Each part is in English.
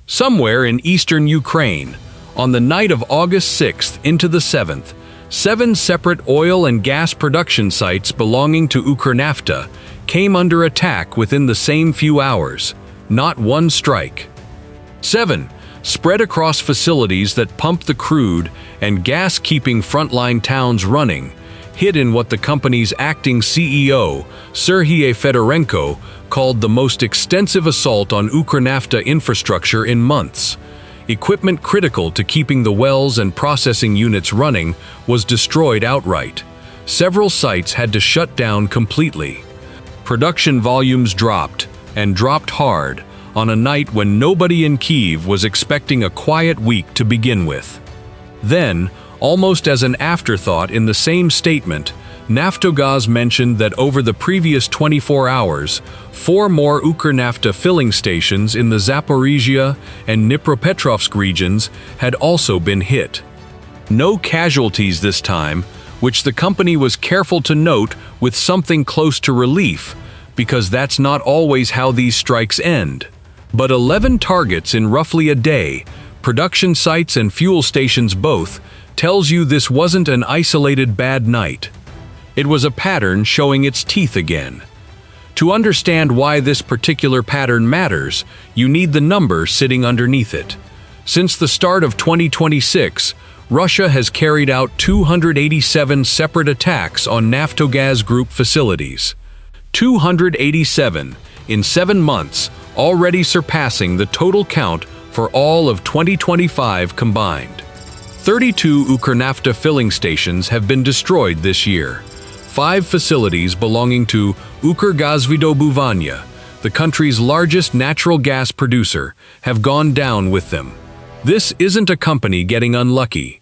Somewhere in eastern Ukraine, on the night of August 6th into the 7th, 7 separate oil and gas production sites belonging to UkrNAFTA came under attack within the same few hours. Not one strike. 7. Spread across facilities that pump the crude and gas, keeping Frontline towns running, hit in what the company's acting CEO, Serhiy Fedorenko, called the most extensive assault on UkrNAFTA infrastructure in months. Equipment critical to keeping the wells and processing units running was destroyed outright. Several sites had to shut down completely. Production volumes dropped, and dropped hard, on a night when nobody in Kyiv was expecting a quiet week to begin with. Then, almost as an afterthought in the same statement, Naftogaz mentioned that over the previous 24 hours, 4 more UkrNAFTA filling stations in the Zaporizhia and Dnipropetrovsk regions had also been hit. No casualties this time, which the company was careful to note with something close to relief, because that's not always how these strikes end. But 11 targets in roughly a day, production sites and fuel stations both, tells you this wasn't an isolated bad night. It was a pattern showing its teeth again. To understand why this particular pattern matters, you need the number sitting underneath it. Since the start of 2026, Russia has carried out 287 separate attacks on Naftogaz Group facilities. 287 in 7 months, already surpassing the total count for all of 2025 combined. 32 UkrNAFTA filling stations have been destroyed this year. 5 facilities belonging to UkrGazvidobuvania, the country's largest natural gas producer, have gone down with them. This isn't a company getting unlucky.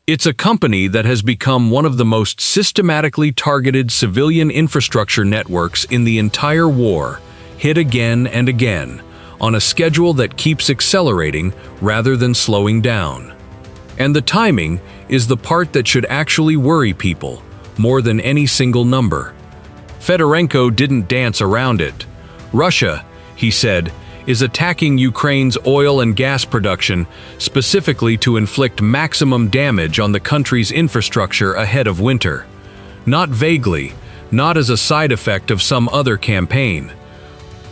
It's a company that has become one of the most systematically targeted civilian infrastructure networks in the entire war, hit again and again, on a schedule that keeps accelerating rather than slowing down. And the timing is the part that should actually worry people, more than any single number. Fedorenko didn't dance around it. Russia, he said, is attacking Ukraine's oil and gas production specifically to inflict maximum damage on the country's infrastructure ahead of winter. Not vaguely, not as a side effect of some other campaign.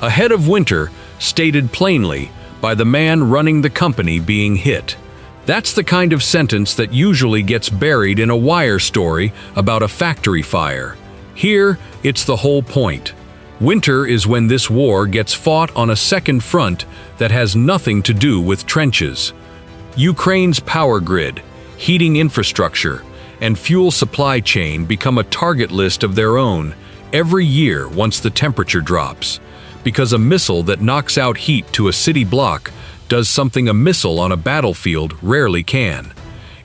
Ahead of winter, stated plainly by the man running the company being hit. That's the kind of sentence that usually gets buried in a wire story about a factory fire. Here, it's the whole point. Winter is when this war gets fought on a second front that has nothing to do with trenches. Ukraine's power grid, heating infrastructure, and fuel supply chain become a target list of their own every year once the temperature drops, because a missile that knocks out heat to a city block does something a missile on a battlefield rarely can.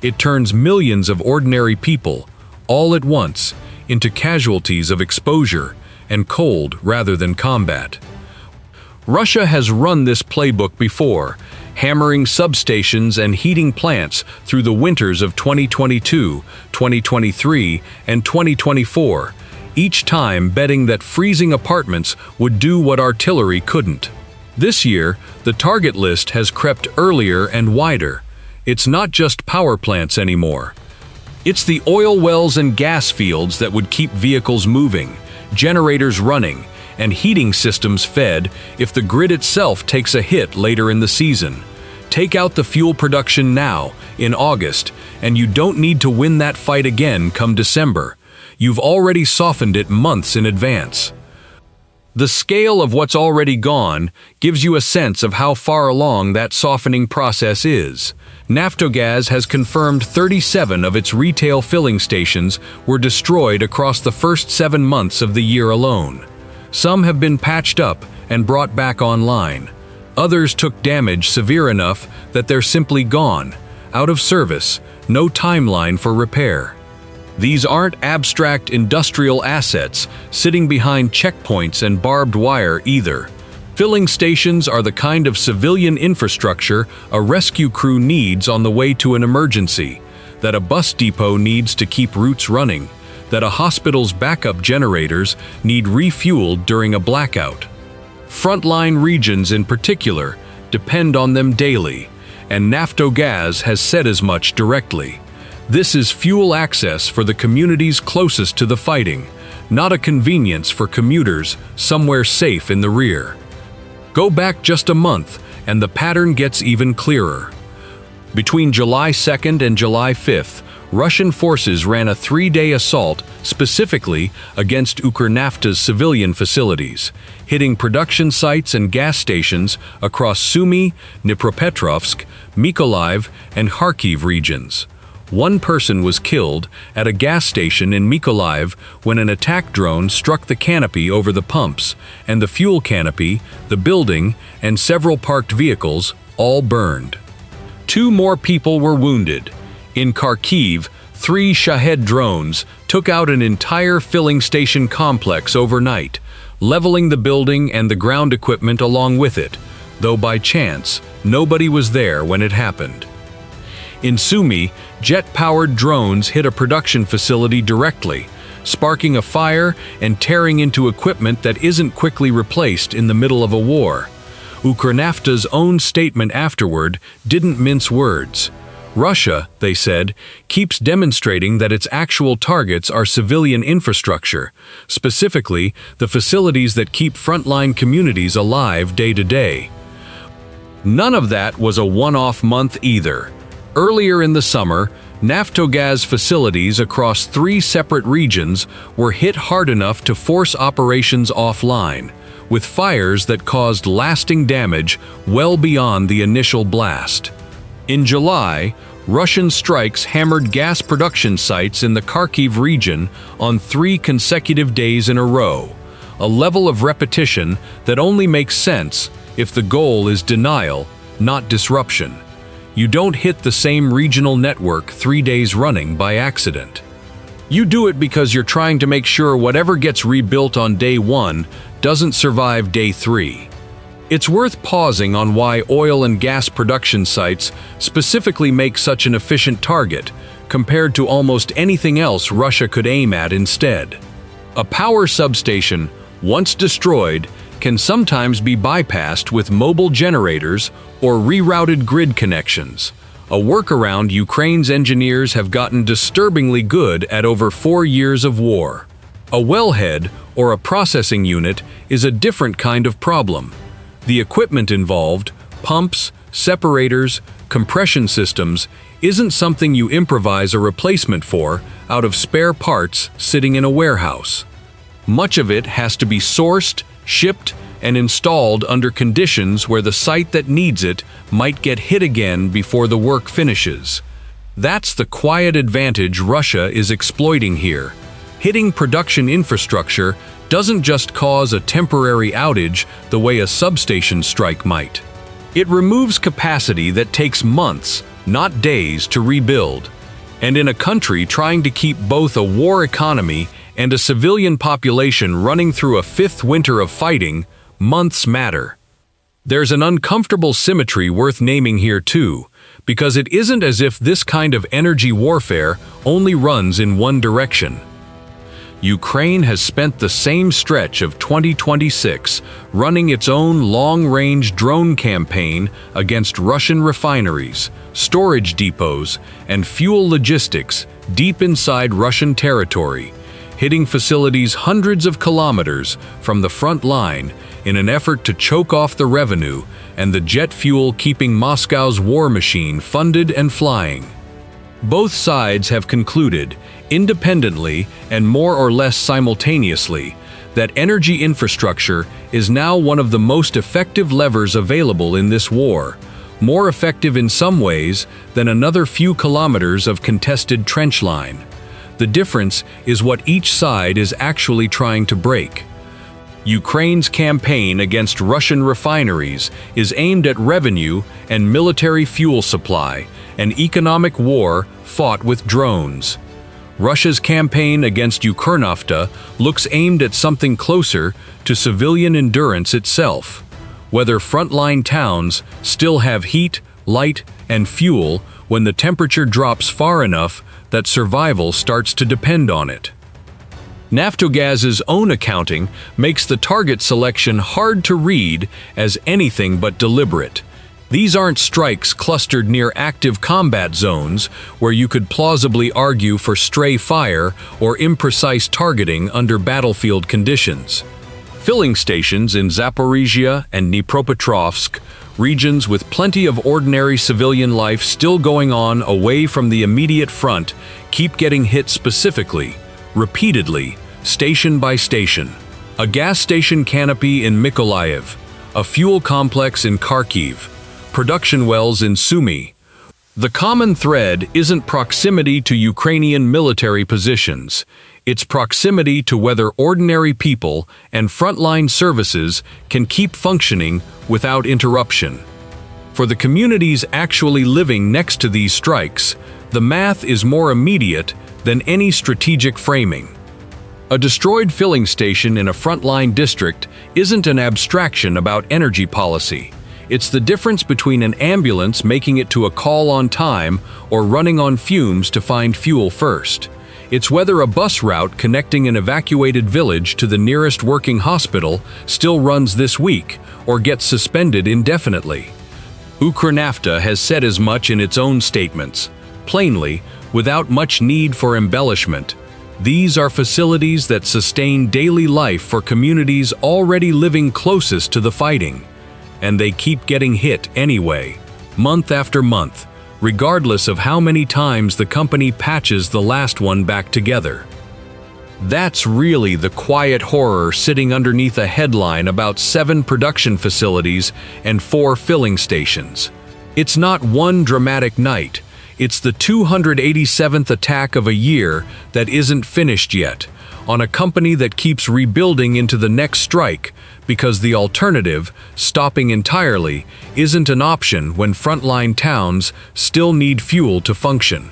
It turns millions of ordinary people, all at once, into casualties of exposure and cold rather than combat. Russia has run this playbook before, hammering substations and heating plants through the winters of 2022, 2023, and 2024, each time betting that freezing apartments would do what artillery couldn't. This year, the target list has crept earlier and wider. It's not just power plants anymore. It's the oil wells and gas fields that would keep vehicles moving, generators running, and heating systems fed if the grid itself takes a hit later in the season. Take out the fuel production now, in August, and you don't need to win that fight again come December. You've already softened it months in advance. The scale of what's already gone gives you a sense of how far along that softening process is. Naftogaz has confirmed 37 of its retail filling stations were destroyed across the first 7 months of the year alone. Some have been patched up and brought back online. Others took damage severe enough that they're simply gone, out of service, no timeline for repair. These aren't abstract industrial assets sitting behind checkpoints and barbed wire either. Filling stations are the kind of civilian infrastructure a rescue crew needs on the way to an emergency, that a bus depot needs to keep routes running, that a hospital's backup generators need refueled during a blackout. Frontline regions in particular depend on them daily, and Naftogaz has said as much directly. This is fuel access for the communities closest to the fighting, not a convenience for commuters somewhere safe in the rear. Go back just a month, and the pattern gets even clearer. Between July 2nd and July 5th, Russian forces ran a 3-day assault specifically against UkrNAFTA's civilian facilities, hitting production sites and gas stations across Sumy, Dnipropetrovsk, Mykolaiv, and Kharkiv regions. One person was killed at a gas station in Mykolaiv when an attack drone struck the canopy over the pumps, and the fuel canopy, the building, and several parked vehicles all burned. 2 more people were wounded. In Kharkiv, 3 Shahed drones took out an entire filling station complex overnight, leveling the building and the ground equipment along with it, though by chance, nobody was there when it happened. In Sumy, jet-powered drones hit a production facility directly, sparking a fire and tearing into equipment that isn't quickly replaced in the middle of a war. UkrNAFTA's own statement afterward didn't mince words. Russia, they said, keeps demonstrating that its actual targets are civilian infrastructure, specifically the facilities that keep frontline communities alive day to day. None of that was a one-off month either. Earlier in the summer, Naftogaz facilities across 3 separate regions were hit hard enough to force operations offline, with fires that caused lasting damage well beyond the initial blast. In July, Russian strikes hammered gas production sites in the Kharkiv region on 3 consecutive days in a row, a level of repetition that only makes sense if the goal is denial, not disruption. You don't hit the same regional network 3 days running by accident. You do it because you're trying to make sure whatever gets rebuilt on day 1 doesn't survive day 3. It's worth pausing on why oil and gas production sites specifically make such an efficient target compared to almost anything else Russia could aim at instead. A power substation, once destroyed, can sometimes be bypassed with mobile generators or rerouted grid connections, a workaround Ukraine's engineers have gotten disturbingly good at over 4 years of war. A wellhead or a processing unit is a different kind of problem. The equipment involved, pumps, separators, compression systems, isn't something you improvise a replacement for out of spare parts sitting in a warehouse. Much of it has to be sourced, shipped, and installed under conditions where the site that needs it might get hit again before the work finishes. That's the quiet advantage Russia is exploiting here. Hitting production infrastructure doesn't just cause a temporary outage the way a substation strike might. It removes capacity that takes months, not days, to rebuild. And in a country trying to keep both a war economy and a civilian population running through a 5th winter of fighting, months matter. There's an uncomfortable symmetry worth naming here too, because it isn't as if this kind of energy warfare only runs in one direction. Ukraine has spent the same stretch of 2026 running its own long-range drone campaign against Russian refineries, storage depots, and fuel logistics deep inside Russian territory, hitting facilities hundreds of kilometers from the front line in an effort to choke off the revenue and the jet fuel keeping Moscow's war machine funded and flying. Both sides have concluded, independently and more or less simultaneously, that energy infrastructure is now one of the most effective levers available in this war, more effective in some ways than another few kilometers of contested trench line. The difference is what each side is actually trying to break. Ukraine's campaign against Russian refineries is aimed at revenue and military fuel supply, an economic war fought with drones. Russia's campaign against UkrNAFTA looks aimed at something closer to civilian endurance itself. Whether frontline towns still have heat, light, and fuel when the temperature drops far enough that survival starts to depend on it. Naftogaz's own accounting makes the target selection hard to read as anything but deliberate. These aren't strikes clustered near active combat zones where you could plausibly argue for stray fire or imprecise targeting under battlefield conditions. Filling stations in Zaporizhia and Dnipropetrovsk, regions with plenty of ordinary civilian life still going on away from the immediate front, keep getting hit specifically, repeatedly, station by station. A gas station canopy in Mykolaiv, a fuel complex in Kharkiv, production wells in Sumy. The common thread isn't proximity to Ukrainian military positions. It's proximity to whether ordinary people and frontline services can keep functioning without interruption. For the communities actually living next to these strikes, the math is more immediate than any strategic framing. A destroyed filling station in a frontline district isn't an abstraction about energy policy. It's the difference between an ambulance making it to a call on time or running on fumes to find fuel first. It's whether a bus route connecting an evacuated village to the nearest working hospital still runs this week or gets suspended indefinitely. UkrNAFTA has said as much in its own statements. Plainly, without much need for embellishment, these are facilities that sustain daily life for communities already living closest to the fighting. And they keep getting hit anyway, month after month, regardless of how many times the company patches the last one back together. That's really the quiet horror sitting underneath a headline about 7 production facilities and 4 filling stations. It's not one dramatic night. It's the 287th attack of a year that isn't finished yet, on a company that keeps rebuilding into the next strike, because the alternative, stopping entirely, isn't an option when frontline towns still need fuel to function.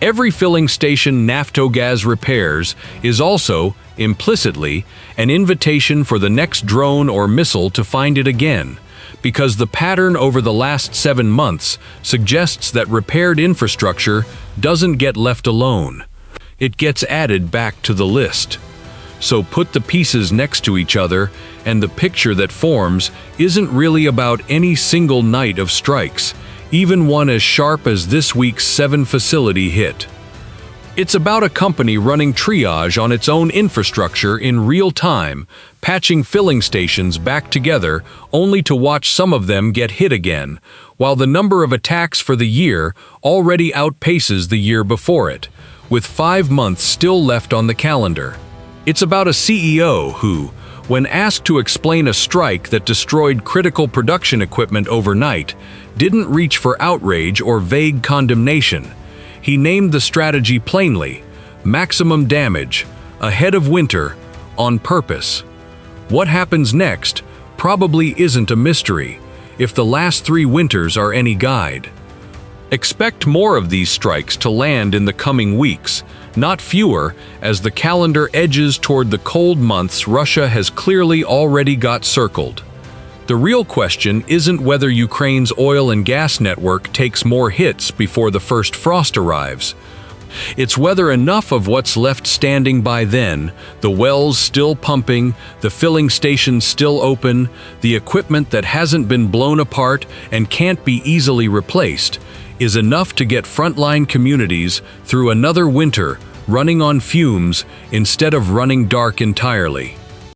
Every filling station Naftogaz repairs is also, implicitly, an invitation for the next drone or missile to find it again, because the pattern over the last 7 months suggests that repaired infrastructure doesn't get left alone. It gets added back to the list. So put the pieces next to each other, and the picture that forms isn't really about any single night of strikes, even one as sharp as this week's 7-facility hit. It's about a company running triage on its own infrastructure in real time, patching filling stations back together only to watch some of them get hit again, while the number of attacks for the year already outpaces the year before it, with 5 months still left on the calendar. It's about a CEO who, when asked to explain a strike that destroyed critical production equipment overnight, didn't reach for outrage or vague condemnation. He named the strategy plainly: maximum damage, ahead of winter, on purpose. What happens next probably isn't a mystery, if the last 3 winters are any guide. Expect more of these strikes to land in the coming weeks, not fewer, as the calendar edges toward the cold months Russia has clearly already got circled. The real question isn't whether Ukraine's oil and gas network takes more hits before the first frost arrives. It's whether enough of what's left standing by then, the wells still pumping, the filling stations still open, the equipment that hasn't been blown apart and can't be easily replaced, is enough to get frontline communities through another winter running on fumes instead of running dark entirely.